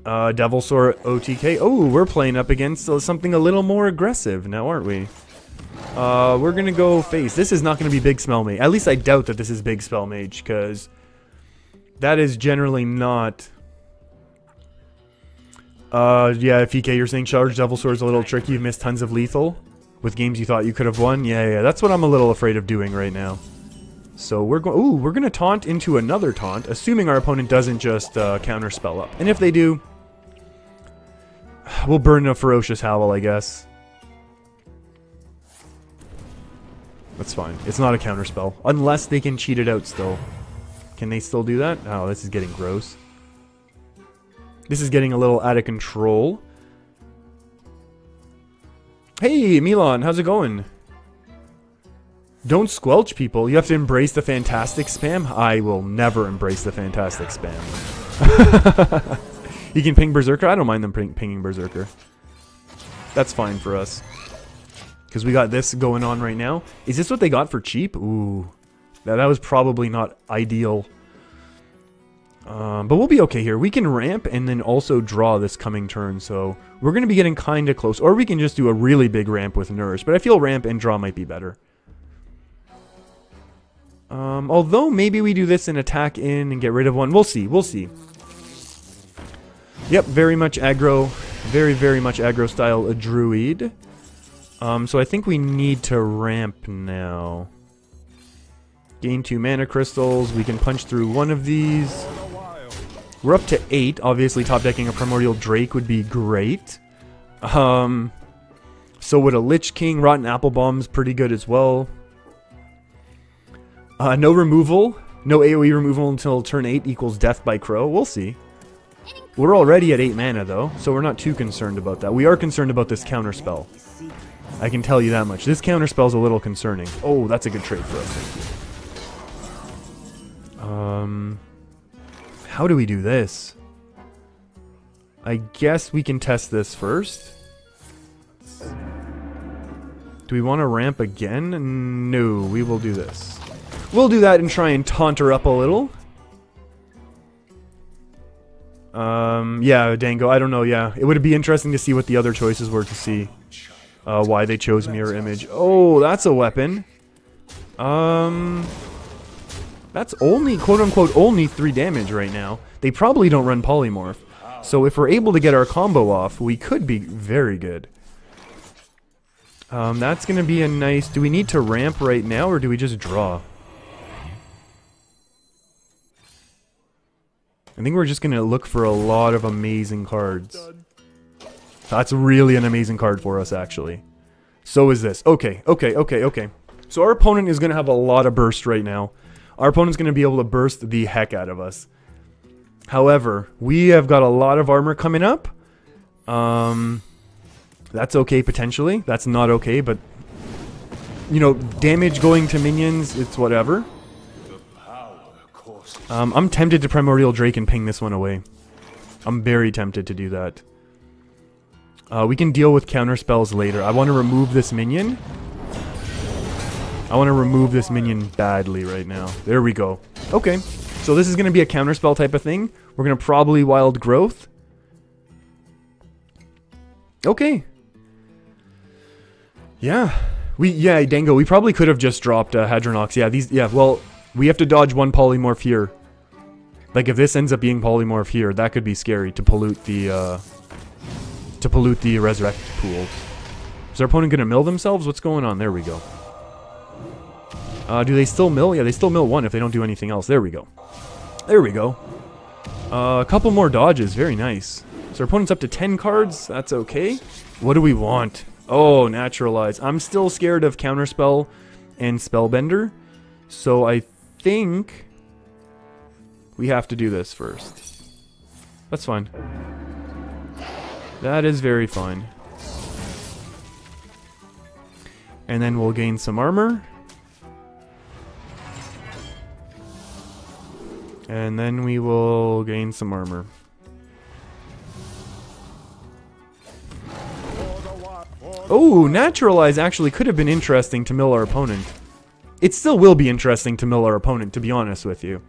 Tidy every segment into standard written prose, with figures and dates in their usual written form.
Devilsaur OTK. Oh, we're playing up against something a little more aggressive now, aren't we? We're gonna go face. This is not gonna be Big Spell Mage. At least I doubt that this is Big Spell Mage, because that is generally not... yeah, FEK, you're saying Charge Devilsaur is a little tricky. You've missed tons of lethal with games you thought you could have won. Yeah, that's what I'm a little afraid of doing right now. So we're going... Ooh, we're gonna taunt into another taunt, assuming our opponent doesn't just counter spell up. And if they do, we'll burn a Ferocious Howl, I guess. That's fine. It's not a counter spell. Unless they can cheat it out still. Can they still do that? Oh, this is getting gross. This is getting a little out of control. Hey, Milan, how's it going? Don't squelch people. You have to embrace the fantastic spam. I will never embrace the fantastic spam. You can ping Berserker? I don't mind them pinging Berserker. That's fine for us. Because we got this going on right now. Is this what they got for cheap? Ooh. That was probably not ideal. But we'll be okay here. We can ramp and then also draw this coming turn. So we're going to be getting kind of close. Or we can just do a really big ramp with Nourish. But I feel ramp and draw might be better. Although maybe we do this and attack in and get rid of one. We'll see. We'll see. Yep, very much aggro. Very, very much aggro style a druid. So I think we need to ramp now. Gain 2 mana crystals. We can punch through one of these. We're up to 8. Obviously, top decking a Primordial Drake would be great. So would a Lich King. Rotten Apple Bomb's pretty good as well. No removal. No AoE removal until turn 8 equals Death by Crow. We'll see. We're already at 8 mana, though, so we're not too concerned about that. We are concerned about this counter spell. I can tell you that much. This counter spell's a little concerning. Oh, that's a good trade for us. Thank you. How do we do this? I guess we can test this first. Do we want to ramp again? No, we will do this. We'll do that and try and taunt her up a little. Yeah, Dango, I don't know, yeah. It would be interesting to see what the other choices were to see why they chose Mirror Image. Oh, that's a weapon. That's only, quote-unquote, only 3 damage right now. They probably don't run Polymorph. So if we're able to get our combo off, we could be very good. That's going to be a nice... Do we need to ramp right now, or do we just draw? I think we're just going to look for a lot of amazing cards. That's really an amazing card for us, actually. So is this. Okay. So our opponent is going to have a lot of burst right now. Our opponent's going to be able to burst the heck out of us. However, we have got a lot of armor coming up. That's okay, potentially. That's not okay, but... You know, damage going to minions, it's whatever. I'm tempted to Primordial Drake and ping this one away. I'm very tempted to do that. We can deal with counter spells later. I want to remove this minion. I want to remove this minion badly right now. There we go. Okay, so this is going to be a counterspell type of thing. We're going to probably Wild Growth. Okay. Yeah. Yeah, Dango, we probably could have just dropped Hadronox. Yeah, well, we have to dodge one Polymorph here. Like, if this ends up being Polymorph here, that could be scary to pollute the Resurrect pool. Is our opponent going to mill themselves? What's going on? There we go. Do they still mill? Yeah, they still mill 1 if they don't do anything else. There we go. There we go. A couple more dodges. Very nice. So our opponent's up to 10 cards. That's okay. What do we want? Oh, Naturalize. I'm still scared of Counterspell and Spellbender. So I think we have to do this first. That's fine. That is very fine. And then we'll gain some armor. And then we will gain some armor. Oh, Naturalize actually could have been interesting to mill our opponent. It still will be interesting to mill our opponent, to be honest with you.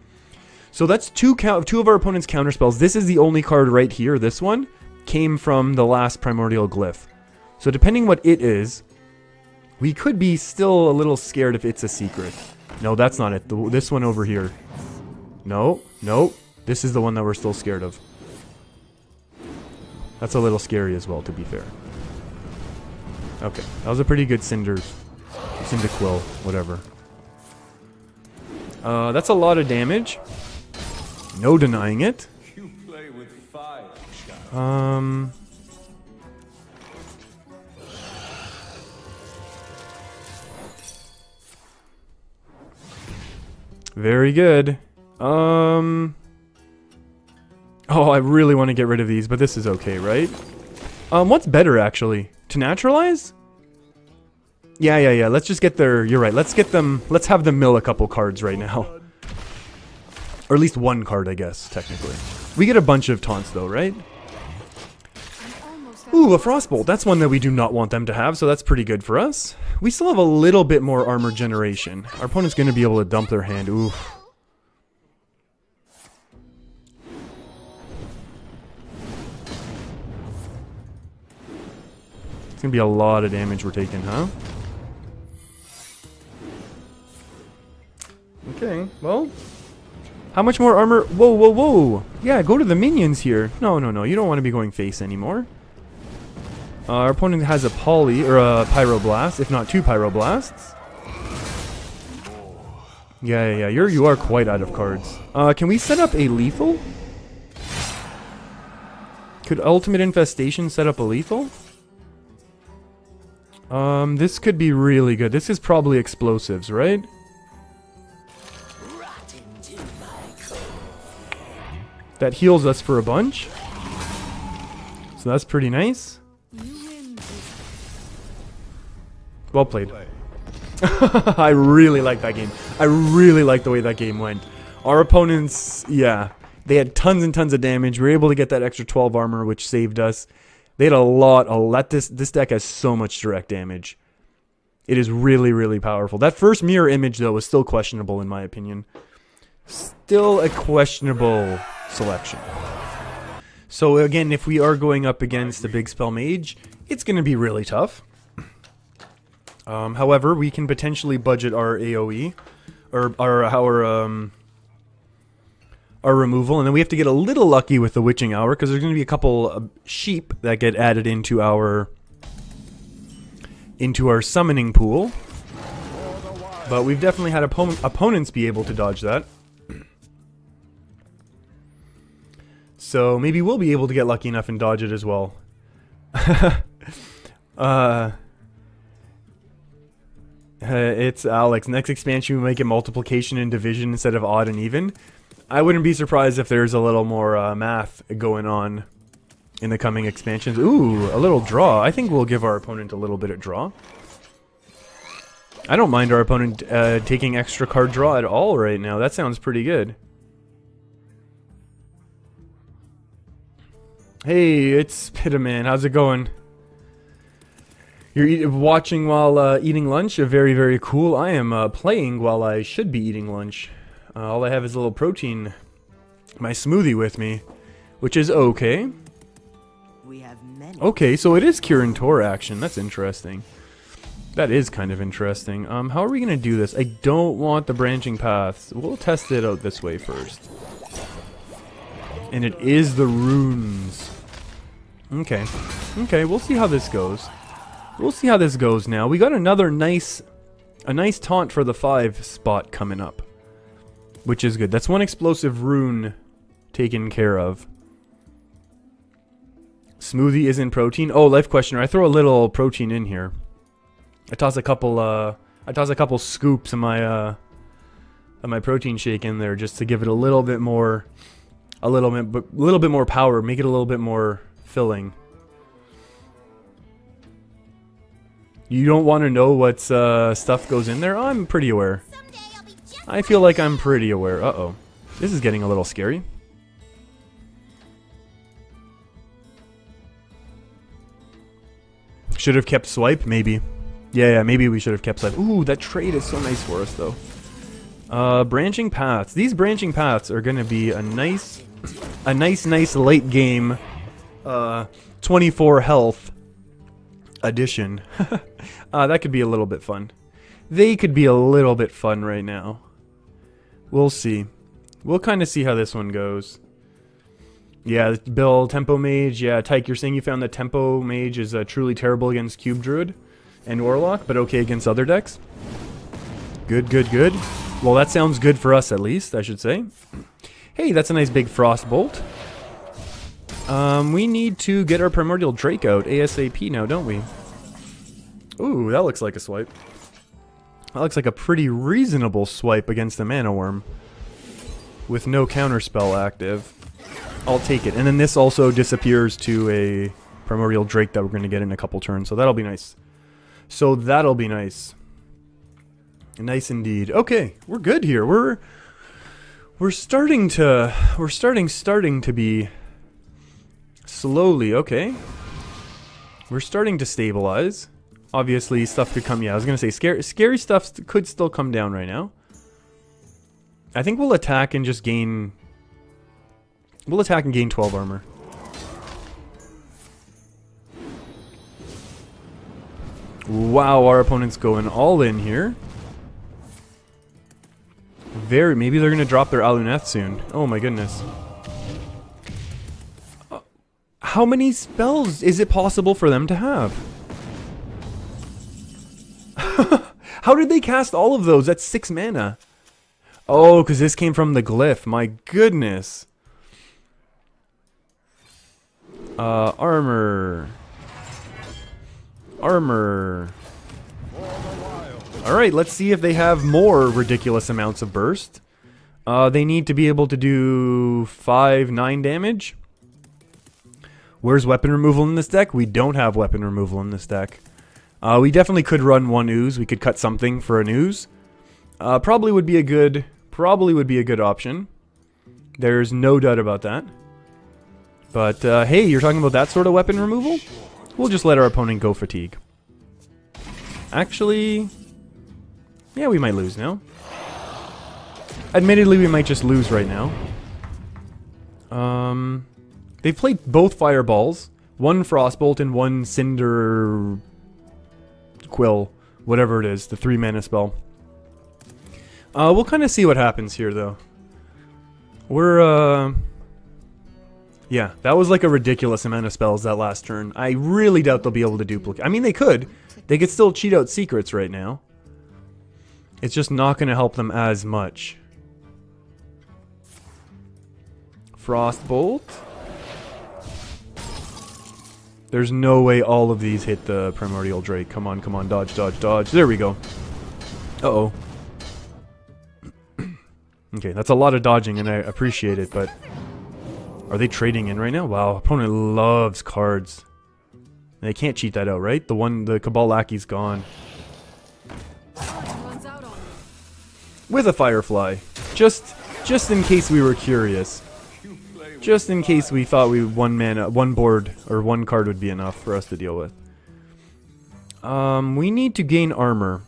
So that's two of our opponent's counterspells. This is the only card right here. This one came from the last primordial glyph. So depending what it is, we could be still a little scared if it's a secret. No, that's not it. This one over here. No, no. This is the one that we're still scared of. That's a little scary as well, to be fair. Okay, that was a pretty good Cyndaquil, whatever. That's a lot of damage. No denying it. You play with fire, child. Very good. Oh, I really want to get rid of these, but this is okay, right? What's better, actually? To naturalize? Yeah. Let's just get their... You're right. Let's get them... Let's have them mill a couple cards right now. Or at least one card, I guess, technically. We get a bunch of taunts, though, right? Ooh, a Frostbolt. That's one that we do not want them to have, so that's pretty good for us. We still have a little bit more armor generation. Our opponent's going to be able to dump their hand. Oof. It's going to be a lot of damage we're taking, huh? Okay, well... How much more armor? Whoa. Yeah, go to the minions here. No. You don't want to be going face anymore. Our opponent has a Poly, or a Pyroblast, if not two Pyroblasts. Yeah. You are quite out of cards. Can we set up a lethal? Could Ultimate Infestation set up a lethal? This could be really good. This is probably explosives, right? That heals us for a bunch. So that's pretty nice. Well played. I really like that game. I really like the way that game went. Our opponents, yeah, they had tons and tons of damage. We were able to get that extra 12 armor, which saved us. They had a lot. This deck has so much direct damage. It is really, really powerful. That first mirror image, though, was still questionable in my opinion. Still a questionable selection. So again, if we are going up against a big spell mage, it's going to be really tough. However, we can potentially budget our AoE, or our removal, and then we have to get a little lucky with the witching hour, because there's going to be a couple sheep that get added into our summoning pool. But we've definitely had opponents be able to dodge that. So maybe we'll be able to get lucky enough and dodge it as well. It's Alex. Next expansion we make it multiplication and division instead of odd and even. I wouldn't be surprised if there's a little more math going on in the coming expansions. Ooh, a little draw. I think we'll give our opponent a little bit of draw. I don't mind our opponent taking extra card draw at all right now. That sounds pretty good. Hey, it's Pitaman. How's it going? You're watching while eating lunch? Very, very cool. I am playing while I should be eating lunch. All I have is a little protein, my smoothie with me, which is okay. We have many. Okay, so it is Kirin Tor action. That's interesting. That is kind of interesting. How are we going to do this? I don't want the branching paths. We'll test it out this way first. And it is the runes. Okay. Okay, we'll see how this goes. We'll see how this goes now. We got another nice taunt for the 5 spot coming up, which is good. That's one explosive rune taken care of. Smoothie isn't protein. Oh, life questioner. I throw a little protein in here. I toss a couple scoops of my protein shake in there just to give it a little bit more power, make it a little bit more filling. You don't want to know what stuff goes in there? I'm pretty aware. I feel like I'm pretty aware. Uh-oh. This is getting a little scary. Should have kept swipe? Maybe. Yeah, maybe we should have kept swipe. Ooh, that trade is so nice for us, though. Branching paths. These branching paths are gonna be a nice late game 24 health addition. That could be a little bit fun. They could be a little bit fun right now. We'll see. We'll kind of see how this one goes. Yeah, Bill, Tempo Mage. Yeah, Tyke, you're saying you found that Tempo Mage is truly terrible against Cube Druid and Warlock, but okay against other decks? Good, good, good. Well, that sounds good for us at least, I should say. Hey, that's a nice big Frostbolt. We need to get our Primordial Drake out ASAP now, don't we? Ooh, that looks like a swipe. That looks like a pretty reasonable swipe against a Mana Worm. With no counterspell active. I'll take it. And then this also disappears to a Primordial Drake that we're going to get in a couple turns, so that'll be nice. So that'll be nice. Nice indeed. Okay, we're good here. We're starting to be slowly, okay. We're starting to stabilize. Obviously, stuff could come. Yeah, I was gonna say scary stuff could still come down right now. I think we'll attack and just gain. We'll attack and gain 12 armor. Wow, our opponent's going all in here. Maybe they're gonna drop their Aluneth soon. Oh my goodness. How many spells is it possible for them to have? How did they cast all of those? That's 6 mana. Oh, because this came from the glyph. My goodness. Armor. Armor. Alright, let's see if they have more ridiculous amounts of burst. They need to be able to do 5-9 damage. Where's weapon removal in this deck? We don't have weapon removal in this deck. We definitely could run 1 ooze. We could cut something for an ooze. Probably would be a good option. There's no doubt about that. But hey, you're talking about that sort of weapon removal? We'll just let our opponent go fatigue. Actually, yeah, we might lose now. Admittedly, we might just lose right now. They've played both fireballs, 1 Frostbolt and 1 Cinder Quill, whatever it is, the 3 mana spell. We'll kind of see what happens here, though. Yeah, that was like a ridiculous amount of spells that last turn. I really doubt they'll be able to duplicate. I mean, they could. They could still cheat out secrets right now. It's just not going to help them as much. Frostbolt. There's no way all of these hit the Primordial Drake. Come on, come on, dodge, dodge, dodge. There we go. Uh-oh. Okay, that's a lot of dodging, and I appreciate it, but... Are they trading in right now? Wow, opponent loves cards. They can't cheat that out, right? The Cabal Lackey's gone. With a Firefly. Just in case we were curious. Just in case we thought one board or 1 card would be enough for us to deal with. We need to gain armor.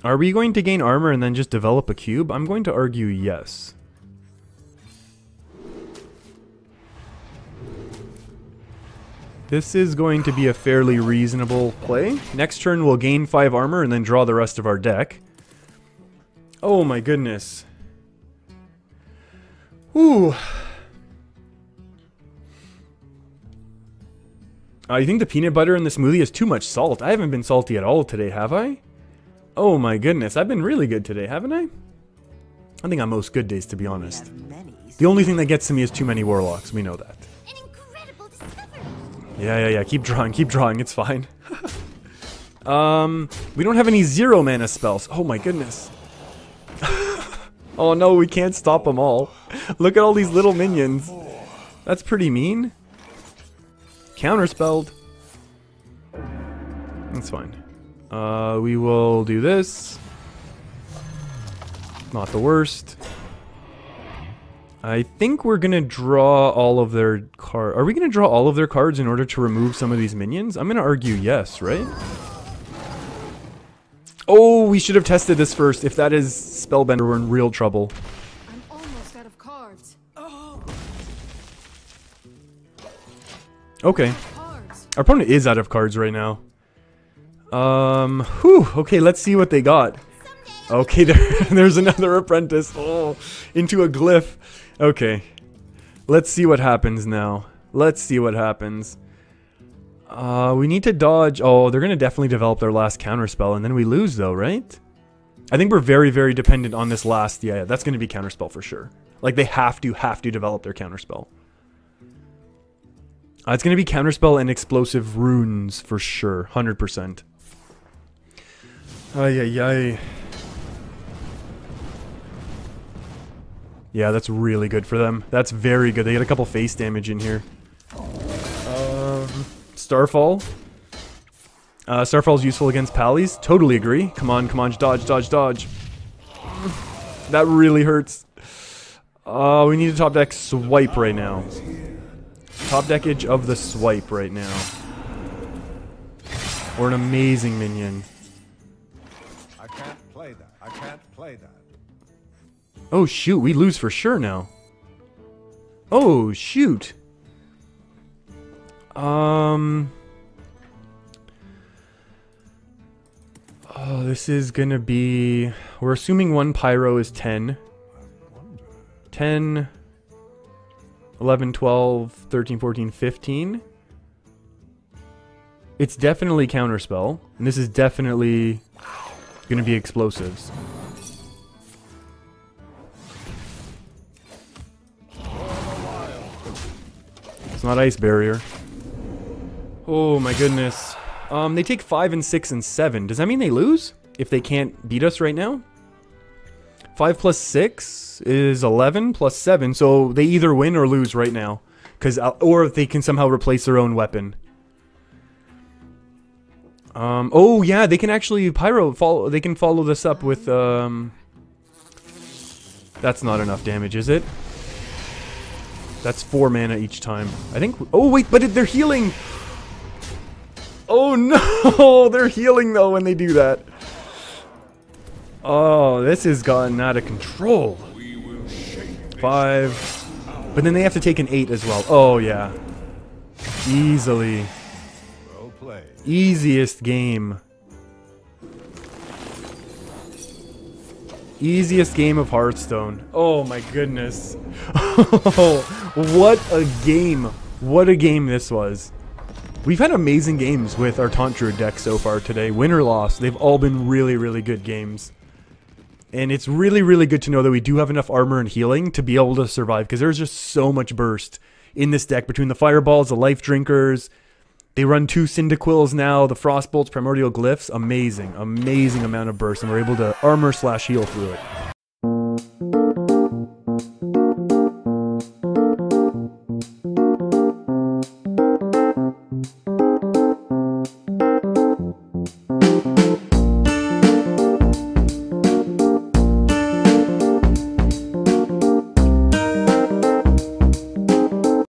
Are we going to gain armor and then just develop a cube? I'm going to argue yes. This is going to be a fairly reasonable play. Next turn we'll gain 5 armor and then draw the rest of our deck. Oh my goodness. Ooh. You think the peanut butter in the smoothie is too much salt? I haven't been salty at all today, have I? Oh my goodness, I've been really good today, haven't I? I think on most good days, to be honest. The only thing that gets to me is too many warlocks, we know that. Yeah, keep drawing, it's fine. We don't have any 0 mana spells. Oh my goodness. Oh no, we can't stop them all. Look at all these little minions. That's pretty mean. Counterspelled. That's fine. We will do this. Not the worst. I think we're gonna draw all of their cards. Are we gonna draw all of their cards in order to remove some of these minions? I'm gonna argue yes, right? Oh, we should have tested this first. If that is Spellbender, we're in real trouble. I'm almost out of cards. Okay. Cards. Our opponent is out of cards right now. Whew. Okay, let's see what they got. Okay, there's another apprentice. Oh, into a glyph. Okay. Let's see what happens now. Let's see what happens. We need to dodge. Oh, they're going to definitely develop their last counterspell, and then we lose, though, right? I think we're very, very dependent on this last. Yeah, that's going to be counterspell for sure. Like, they have to develop their counterspell. It's going to be counterspell and explosive runes for sure. 100%. Ay, ay, ay. Yeah, that's really good for them. That's very good. They get a couple face damage in here. Starfall. Starfall's useful against pallies. Totally agree. Come on, dodge, dodge, dodge. That really hurts. We need a top deck swipe right now. Top deckage of the swipe right now. Or an amazing minion. I can't play that. I can't play that. Oh shoot, we lose for sure now. Oh shoot. Oh, this is gonna be... We're assuming one pyro is 10. 10, 11, 12, 13, 14, 15. It's definitely counterspell. And this is definitely gonna be explosives. It's not ice barrier. Oh my goodness. They take 5 and 6 and 7. Does that mean they lose? If they can't beat us right now? 5 plus 6 is 11 plus 7. So they either win or lose right now. Or if they can somehow replace their own weapon. Oh yeah, they can actually follow. They can follow this up with That's not enough damage, is it? That's 4 mana each time. I think. Oh wait, but they're healing. Oh no, they're healing though when they do that. Oh, this has gotten out of control. 5. But then they have to take an 8 as well. Oh yeah. Easily. Easiest game. Easiest game of Hearthstone. Oh my goodness. What a game. What a game this was. We've had amazing games with our Taunt Druid deck so far today. Win or loss, they've all been really, really good games. And it's really, really good to know that we do have enough armor and healing to be able to survive, because there's just so much burst in this deck between the fireballs, the life drinkers. They run 2 Cyndaquils now, the Frostbolts, Primordial Glyphs. Amazing, amazing amount of burst, and we're able to armor/heal through it.